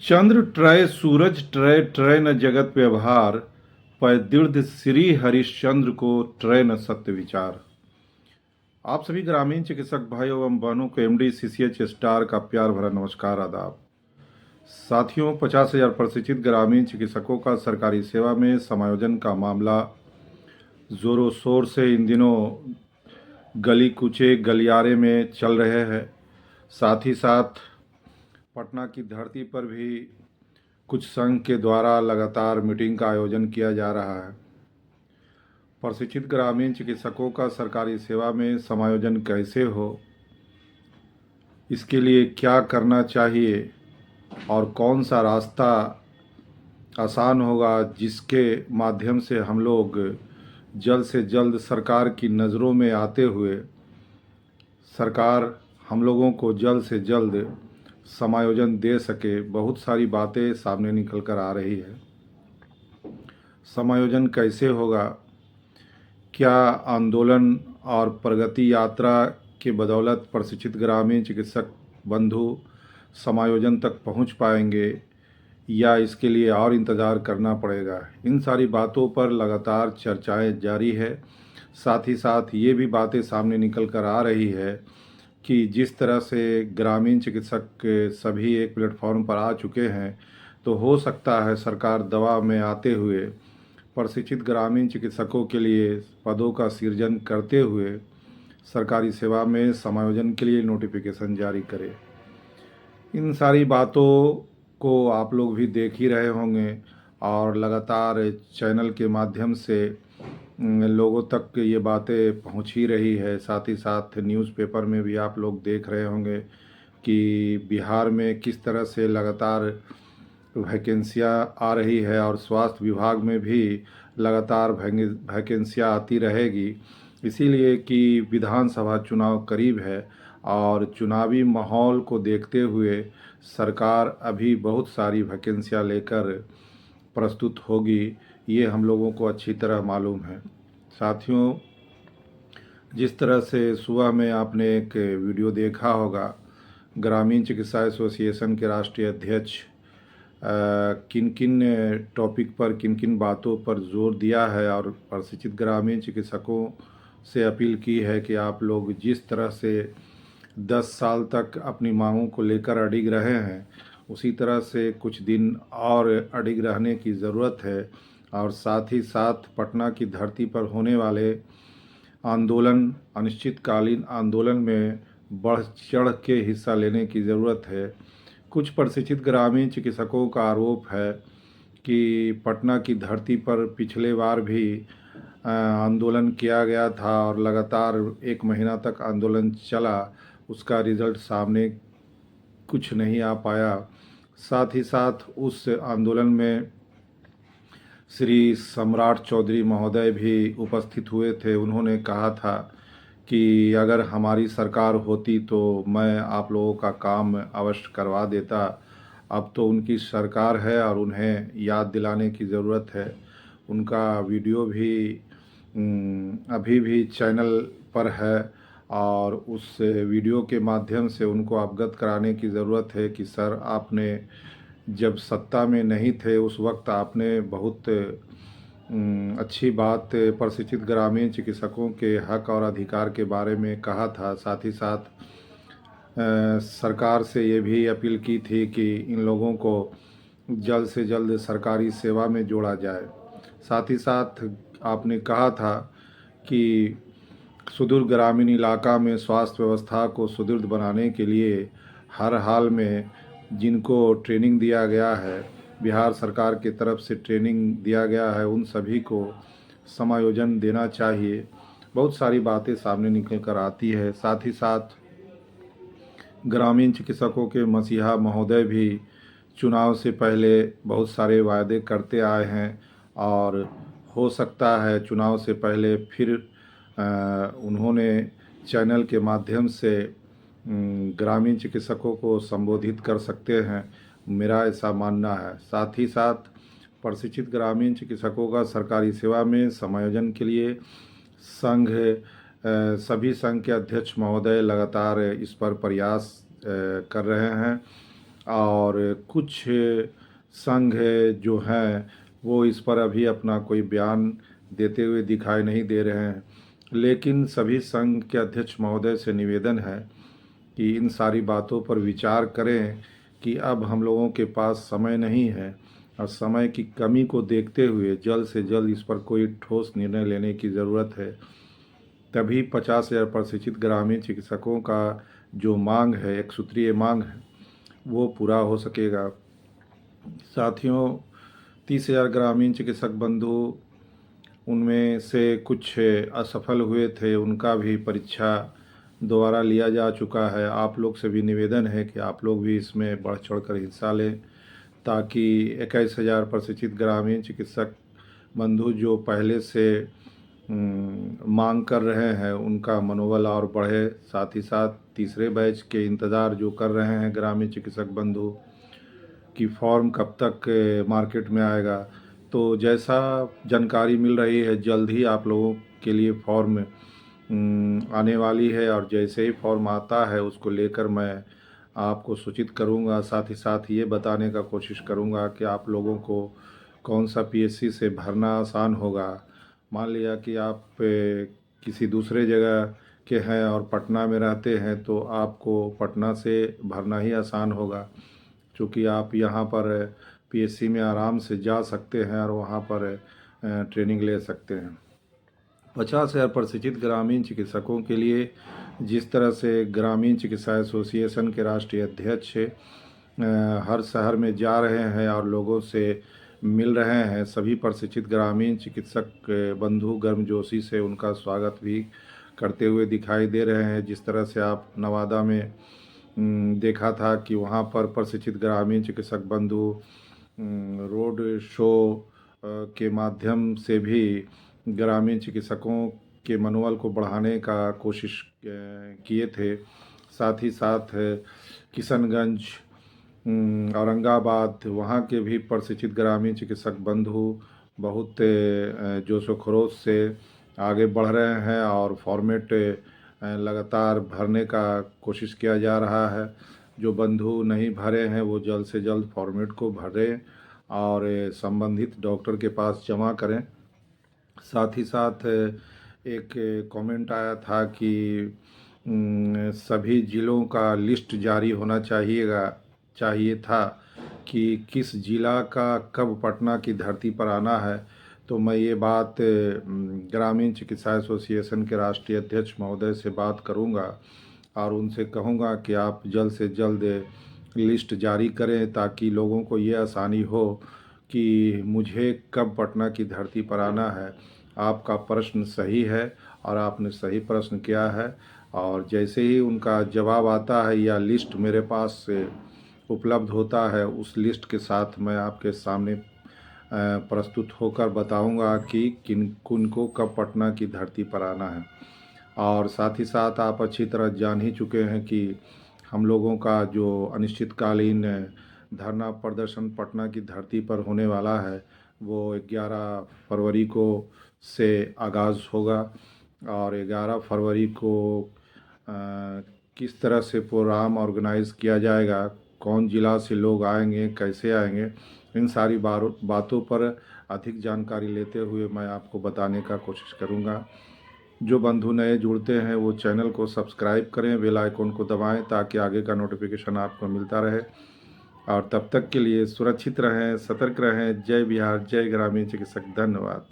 चंद्र try सूरज try try न जगत व्यवहार। पैदृढ़ श्री हरिश्चंद्र को ट्रय न सत्य विचार। आप सभी ग्रामीण चिकित्सक भाइयों एवं बहनों को एमडी सीसीएच स्टार का प्यार भरा नमस्कार आदाब। साथियों, 50,000 प्रशिक्षित ग्रामीण चिकित्सकों का सरकारी सेवा में समायोजन का मामला जोरों शोर से इन दिनों गली कूचे गलियारे में चल रहे हैं। साथ ही साथ पटना की धरती पर भी कुछ संघ के द्वारा लगातार मीटिंग का आयोजन किया जा रहा है। प्रशिक्षित ग्रामीण चिकित्सकों का सरकारी सेवा में समायोजन कैसे हो, इसके लिए क्या करना चाहिए और कौन सा रास्ता आसान होगा जिसके माध्यम से हम लोग जल्द से जल्द सरकार की नज़रों में आते हुए सरकार हम लोगों को जल्द से जल्द समायोजन दे सके। बहुत सारी बातें सामने निकल कर आ रही है। समायोजन कैसे होगा? क्या आंदोलन और प्रगति यात्रा के बदौलत प्रशिक्षित ग्रामीण चिकित्सक बंधु समायोजन तक पहुंच पाएंगे या इसके लिए और इंतज़ार करना पड़ेगा? इन सारी बातों पर लगातार चर्चाएं जारी है। साथ ही साथ ये भी बातें सामने निकल कर आ रही है कि जिस तरह से ग्रामीण चिकित्सक सभी एक प्लेटफॉर्म पर आ चुके हैं, तो हो सकता है सरकार दबाव में आते हुए प्रशिक्षित ग्रामीण चिकित्सकों के लिए पदों का सृजन करते हुए सरकारी सेवा में समायोजन के लिए नोटिफिकेशन जारी करे। इन सारी बातों को आप लोग भी देख ही रहे होंगे और लगातार चैनल के माध्यम से लोगों तक ये बातें पहुंच ही रही है। साथ ही साथ न्यूज़पेपर में भी आप लोग देख रहे होंगे कि बिहार में किस तरह से लगातार वैकेंसियाँ आ रही है और स्वास्थ्य विभाग में भी लगातार वैकेंसियाँ आती रहेगी। इसीलिए कि विधानसभा चुनाव करीब है और चुनावी माहौल को देखते हुए सरकार अभी बहुत सारी वैकेंसियाँ लेकर प्रस्तुत होगी, ये हम लोगों को अच्छी तरह मालूम है। साथियों, जिस तरह से सुबह में आपने एक वीडियो देखा होगा, ग्रामीण चिकित्सा एसोसिएशन के राष्ट्रीय अध्यक्ष किन किन टॉपिक पर किन किन बातों पर जोर दिया है और प्रशिक्षित ग्रामीण चिकित्सकों से अपील की है कि आप लोग जिस तरह से 10 साल तक अपनी मांगों को लेकर अडिग रहे हैं, उसी तरह से कुछ दिन और अडिग रहने की ज़रूरत है। और साथ ही साथ पटना की धरती पर होने वाले आंदोलन, अनिश्चितकालीन आंदोलन में बढ़ चढ़ के हिस्सा लेने की ज़रूरत है। कुछ प्रशिक्षित ग्रामीण चिकित्सकों का आरोप है कि पटना की धरती पर पिछले बार भी आंदोलन किया गया था और लगातार 1 महीना तक आंदोलन चला, उसका रिज़ल्ट सामने कुछ नहीं आ पाया। साथ ही साथ उस आंदोलन में श्री सम्राट चौधरी महोदय भी उपस्थित हुए थे। उन्होंने कहा था कि अगर हमारी सरकार होती तो मैं आप लोगों का काम अवश्य करवा देता। अब तो उनकी सरकार है और उन्हें याद दिलाने की ज़रूरत है। उनका वीडियो भी अभी भी चैनल पर है और उस वीडियो के माध्यम से उनको अवगत कराने की ज़रूरत है कि सर, आपने जब सत्ता में नहीं थे उस वक्त आपने बहुत अच्छी बात प्रशिक्षित ग्रामीण चिकित्सकों के हक और अधिकार के बारे में कहा था। साथ ही साथ सरकार से ये भी अपील की थी कि इन लोगों को जल्द से जल्द सरकारी सेवा में जोड़ा जाए। साथ ही साथ आपने कहा था कि सुदूर ग्रामीण इलाका में स्वास्थ्य व्यवस्था को सुदृढ़ बनाने के लिए हर हाल में जिनको ट्रेनिंग दिया गया है, बिहार सरकार की तरफ से ट्रेनिंग दिया गया है, उन सभी को समायोजन देना चाहिए। बहुत सारी बातें सामने निकल कर आती है। साथ ही साथ ग्रामीण चिकित्सकों के मसीहा महोदय भी चुनाव से पहले बहुत सारे वायदे करते आए हैं और हो सकता है चुनाव से पहले फिर उन्होंने चैनल के माध्यम से ग्रामीण चिकित्सकों को संबोधित कर सकते हैं, मेरा ऐसा मानना है। साथ ही साथ प्रशिक्षित ग्रामीण चिकित्सकों का सरकारी सेवा में समायोजन के लिए संघ सभी संघ के अध्यक्ष महोदय लगातार इस पर प्रयास कर रहे हैं और कुछ संघ जो हैं वो इस पर अभी अपना कोई बयान देते हुए दिखाई नहीं दे रहे हैं। लेकिन सभी संघ के अध्यक्ष महोदय से निवेदन है कि इन सारी बातों पर विचार करें कि अब हम लोगों के पास समय नहीं है और समय की कमी को देखते हुए जल्द से जल्द इस पर कोई ठोस निर्णय लेने की ज़रूरत है। तभी 50,000 प्रशिक्षित ग्रामीण चिकित्सकों का जो मांग है, एक सूत्रीय मांग है, वो पूरा हो सकेगा। साथियों, 30,000 ग्रामीण चिकित्सक बंधु, उनमें से कुछ असफल हुए थे, उनका भी परीक्षा दोबारा लिया जा चुका है। आप लोग से भी निवेदन है कि आप लोग भी इसमें बढ़ चढ़ कर हिस्सा लें, ताकि 21,000 प्रशिक्षित ग्रामीण चिकित्सक बंधु जो पहले से मांग कर रहे हैं उनका मनोबल और बढ़े। साथ ही साथ तीसरे बैच के इंतज़ार जो कर रहे हैं ग्रामीण चिकित्सक बंधु कि फॉर्म कब तक मार्केट में आएगा, तो जैसा जानकारी मिल रही है जल्द ही आप लोगों के लिए फॉर्म आने वाली है और जैसे ही फॉर्म आता है उसको लेकर मैं आपको सूचित करूंगा। साथ ही साथ ये बताने का कोशिश करूंगा कि आप लोगों को कौन सा पीएससी से भरना आसान होगा। मान लिया कि आप किसी दूसरे जगह के हैं और पटना में रहते हैं तो आपको पटना से भरना ही आसान होगा, क्योंकि आप यहाँ पर पीएससी में आराम से जा सकते हैं और वहाँ पर ट्रेनिंग ले सकते हैं। 50,000 प्रशिक्षित ग्रामीण चिकित्सकों के लिए जिस तरह से ग्रामीण चिकित्सा एसोसिएशन के राष्ट्रीय अध्यक्ष हर शहर में जा रहे हैं और लोगों से मिल रहे हैं, सभी प्रशिक्षित ग्रामीण चिकित्सक बंधु गर्मजोशी से उनका स्वागत भी करते हुए दिखाई दे रहे हैं। जिस तरह से आप नवादा में देखा था कि वहाँ पर प्रशिक्षित ग्रामीण चिकित्सक बंधु रोड शो के माध्यम से भी ग्रामीण चिकित्सकों के मनोबल को बढ़ाने का कोशिश किए थे। साथ ही साथ किशनगंज, औरंगाबाद, वहाँ के भी प्रशिक्षित ग्रामीण चिकित्सक बंधु बहुत जोश व खरोश से आगे बढ़ रहे हैं और फॉर्मेट लगातार भरने का कोशिश किया जा रहा है। जो बंधु नहीं भरे हैं वो जल्द से जल्द फॉर्मेट को भरें और संबंधित डॉक्टर के पास जमा करें। साथ ही साथ एक कमेंट आया था कि सभी ज़िलों का लिस्ट जारी होना चाहिए था कि किस ज़िला का कब पटना की धरती पर आना है। तो मैं ये बात ग्रामीण चिकित्सा एसोसिएशन के राष्ट्रीय अध्यक्ष महोदय से बात करूंगा और उनसे कहूंगा कि आप जल्द से जल्द लिस्ट जारी करें, ताकि लोगों को ये आसानी हो कि मुझे कब पटना की धरती पर आना है। आपका प्रश्न सही है और आपने सही प्रश्न किया है, और जैसे ही उनका जवाब आता है या लिस्ट मेरे पास से उपलब्ध होता है, उस लिस्ट के साथ मैं आपके सामने प्रस्तुत होकर बताऊंगा कि किन को कब पटना की धरती पर आना है। और साथ ही साथ आप अच्छी तरह जान ही चुके हैं कि हम लोगों का जो अनिश्चितकालीन धरना प्रदर्शन पटना की धरती पर होने वाला है वो 11 फरवरी को से आगाज़ होगा। और 11 फरवरी को किस तरह से प्रोग्राम ऑर्गेनाइज़ किया जाएगा, कौन ज़िला से लोग आएंगे, कैसे आएंगे, इन सारी बातों पर अधिक जानकारी लेते हुए मैं आपको बताने का कोशिश करूंगा। जो बंधु नए जुड़ते हैं वो चैनल को सब्सक्राइब करें, बेल आइकन को दबाएं ताकि आगे का नोटिफिकेशन आपको मिलता रहे। और तब तक के लिए सुरक्षित रहें, सतर्क रहें। जय बिहार, जय ग्रामीण चिकित्सक। धन्यवाद।